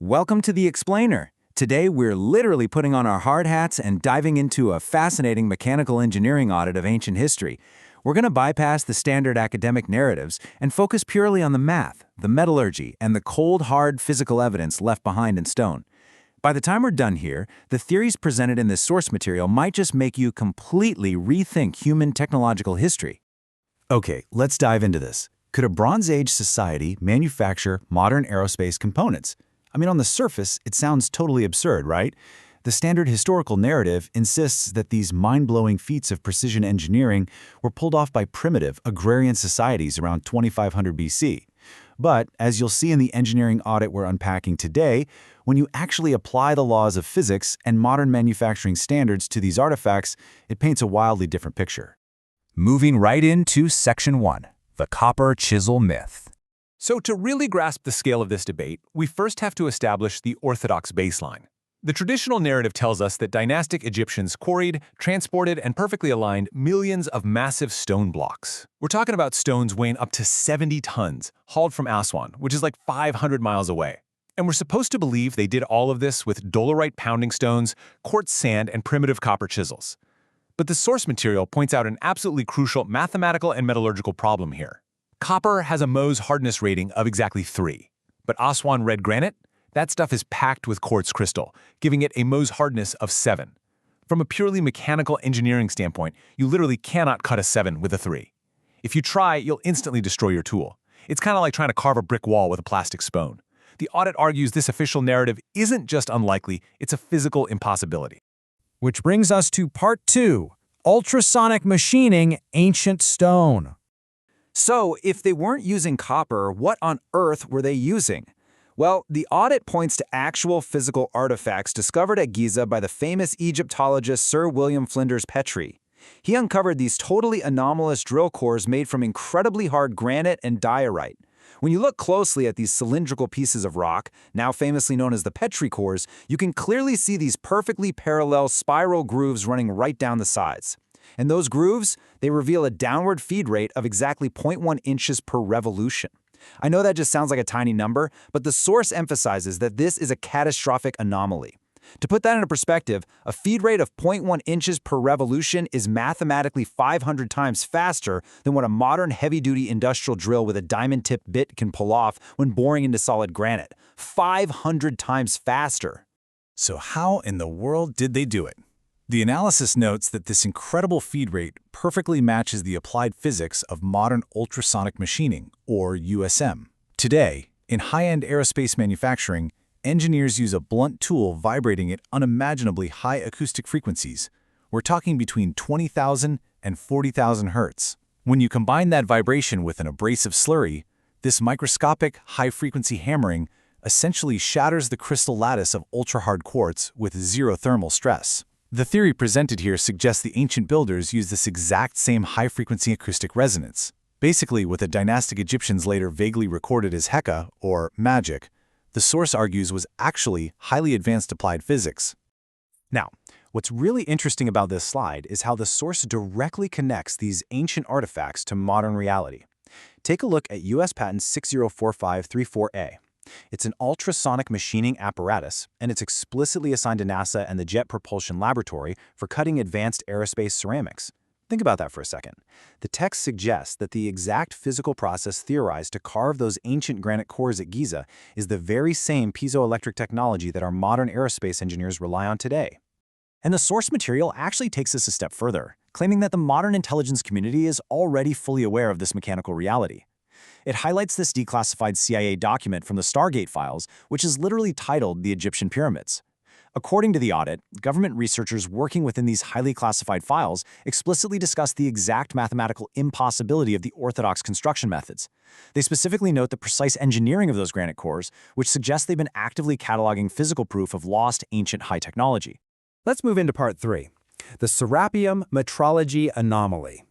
Welcome to The Explainer. Today, we're literally putting on our hard hats and diving into a fascinating mechanical engineering audit of ancient history. We're going to bypass the standard academic narratives and focus purely on the math, the metallurgy, and the cold, hard physical evidence left behind in stone. By the time we're done here, the theories presented in this source material might just make you completely rethink human technological history. Okay, let's dive into this. Could a Bronze Age society manufacture modern aerospace components? On the surface, it sounds totally absurd, right? The standard historical narrative insists that these mind-blowing feats of precision engineering were pulled off by primitive, agrarian societies around 2500 BC. But, as you'll see in the engineering audit we're unpacking today, when you actually apply the laws of physics and modern manufacturing standards to these artifacts, it paints a wildly different picture. Moving right into Section 1, the Copper Chisel Myth. So to really grasp the scale of this debate, we first have to establish the orthodox baseline. The traditional narrative tells us that dynastic Egyptians quarried, transported, and perfectly aligned millions of massive stone blocks. We're talking about stones weighing up to 70 tons, hauled from Aswan, which is like 500 miles away. And we're supposed to believe they did all of this with dolomite pounding stones, quartz sand, and primitive copper chisels. But the source material points out an absolutely crucial mathematical and metallurgical problem here. Copper has a Mohs hardness rating of exactly 3. But Aswan red granite? That stuff is packed with quartz crystal, giving it a Mohs hardness of 7. From a purely mechanical engineering standpoint, you literally cannot cut a 7 with a 3. If you try, you'll instantly destroy your tool. It's kind of like trying to carve a brick wall with a plastic spoon. The audit argues this official narrative isn't just unlikely, it's a physical impossibility. Which brings us to Part 2, ultrasonic machining ancient stone. So, if they weren't using copper, what on earth were they using? Well, the audit points to actual physical artifacts discovered at Giza by the famous Egyptologist Sir William Flinders Petrie. He uncovered these totally anomalous drill cores made from incredibly hard granite and diorite. When you look closely at these cylindrical pieces of rock, now famously known as the Petrie cores, you can clearly see these perfectly parallel spiral grooves running right down the sides. And those grooves, they reveal a downward feed rate of exactly 0.1 inches per revolution. I know that just sounds like a tiny number, but the source emphasizes that this is a catastrophic anomaly. To put that into perspective, a feed rate of 0.1 inches per revolution is mathematically 500 times faster than what a modern heavy-duty industrial drill with a diamond-tipped bit can pull off when boring into solid granite. 500 times faster. So how in the world did they do it? The analysis notes that this incredible feed rate perfectly matches the applied physics of modern ultrasonic machining, or USM. Today, in high-end aerospace manufacturing, engineers use a blunt tool vibrating at unimaginably high acoustic frequencies. We're talking between 20,000 and 40,000 hertz. When you combine that vibration with an abrasive slurry, this microscopic, high-frequency hammering essentially shatters the crystal lattice of ultra-hard quartz with zero thermal stress. The theory presented here suggests the ancient builders used this exact same high-frequency acoustic resonance. Basically, what the dynastic Egyptians later vaguely recorded as Heka, or magic, the source argues was actually highly advanced applied physics. Now, what's really interesting about this slide is how the source directly connects these ancient artifacts to modern reality. Take a look at US Patent 604534A. It's an ultrasonic machining apparatus, and it's explicitly assigned to NASA and the Jet Propulsion Laboratory for cutting advanced aerospace ceramics. Think about that for a second. The text suggests that the exact physical process theorized to carve those ancient granite cores at Giza is the very same piezoelectric technology that our modern aerospace engineers rely on today. And the source material actually takes this a step further, claiming that the modern intelligence community is already fully aware of this mechanical reality. It highlights this declassified CIA document from the Stargate files, which is literally titled The Egyptian Pyramids. According to the audit, government researchers working within these highly classified files explicitly discuss the exact mathematical impossibility of the orthodox construction methods. They specifically note the precise engineering of those granite cores, which suggests they've been actively cataloging physical proof of lost ancient high technology. Let's move into Part 3, the Serapeum Metrology Anomaly.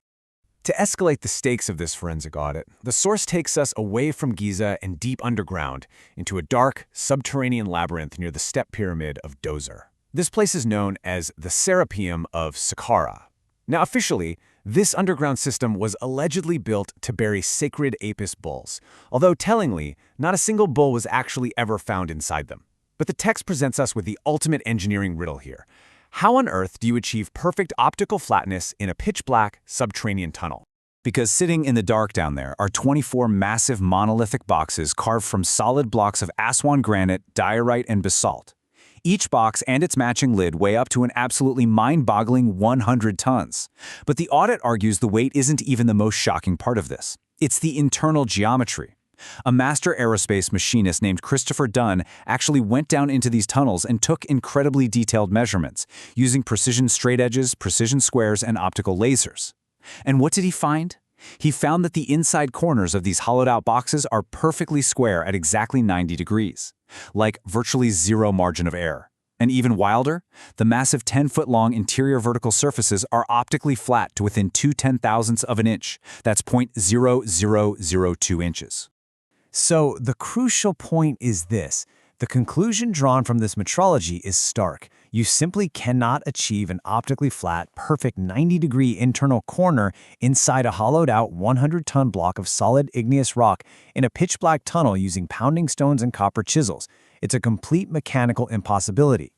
To escalate the stakes of this forensic audit, the source takes us away from Giza and deep underground into a dark, subterranean labyrinth near the step pyramid of Djoser. This place is known as the Serapeum of Saqqara. Now, officially, this underground system was allegedly built to bury sacred Apis bulls, although tellingly, not a single bull was actually ever found inside them. But the text presents us with the ultimate engineering riddle here. How on earth do you achieve perfect optical flatness in a pitch-black subterranean tunnel? Because sitting in the dark down there are 24 massive monolithic boxes carved from solid blocks of Aswan granite, diorite, and basalt. Each box and its matching lid weigh up to an absolutely mind-boggling 100 tons. But the audit argues the weight isn't even the most shocking part of this. It's the internal geometry. A master aerospace machinist named Christopher Dunn actually went down into these tunnels and took incredibly detailed measurements, using precision straight edges, precision squares, and optical lasers. And what did he find? He found that the inside corners of these hollowed-out boxes are perfectly square at exactly 90 degrees, like virtually zero margin of error. And even wilder, the massive 10-foot-long interior vertical surfaces are optically flat to within 2/10,000ths of an inch. That's 0.0002 inches. So the crucial point is this. The conclusion drawn from this metrology is stark. You simply cannot achieve an optically flat, perfect 90-degree internal corner inside a hollowed-out 100-ton block of solid igneous rock in a pitch-black tunnel using pounding stones and copper chisels. It's a complete mechanical impossibility.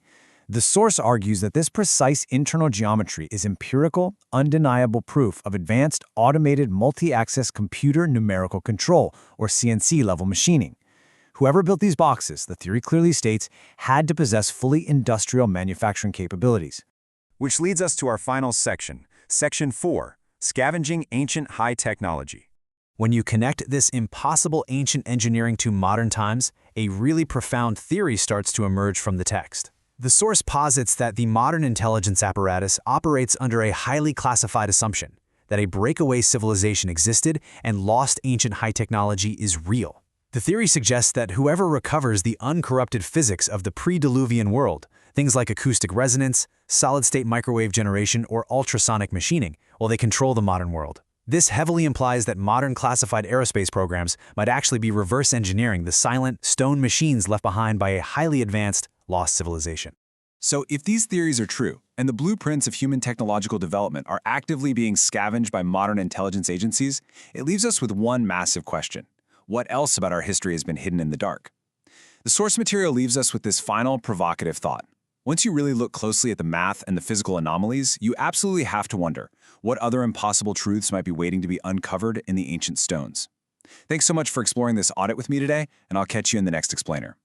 The source argues that this precise internal geometry is empirical, undeniable proof of advanced automated multi-axis computer numerical control, or CNC level machining. Whoever built these boxes, the theory clearly states, had to possess fully industrial manufacturing capabilities. Which leads us to our final section, Section 4, Scavenging Ancient High Technology. When you connect this impossible ancient engineering to modern times, a really profound theory starts to emerge from the text. The source posits that the modern intelligence apparatus operates under a highly classified assumption, that a breakaway civilization existed and lost ancient high technology is real. The theory suggests that whoever recovers the uncorrupted physics of the pre-Diluvian world, things like acoustic resonance, solid-state microwave generation, or ultrasonic machining, well, they control the modern world. This heavily implies that modern classified aerospace programs might actually be reverse engineering the silent, stone machines left behind by a highly advanced, lost civilization. So if these theories are true, and the blueprints of human technological development are actively being scavenged by modern intelligence agencies, it leaves us with one massive question. What else about our history has been hidden in the dark? The source material leaves us with this final provocative thought. Once you really look closely at the math and the physical anomalies, you absolutely have to wonder what other impossible truths might be waiting to be uncovered in the ancient stones. Thanks so much for exploring this audit with me today, and I'll catch you in the next explainer.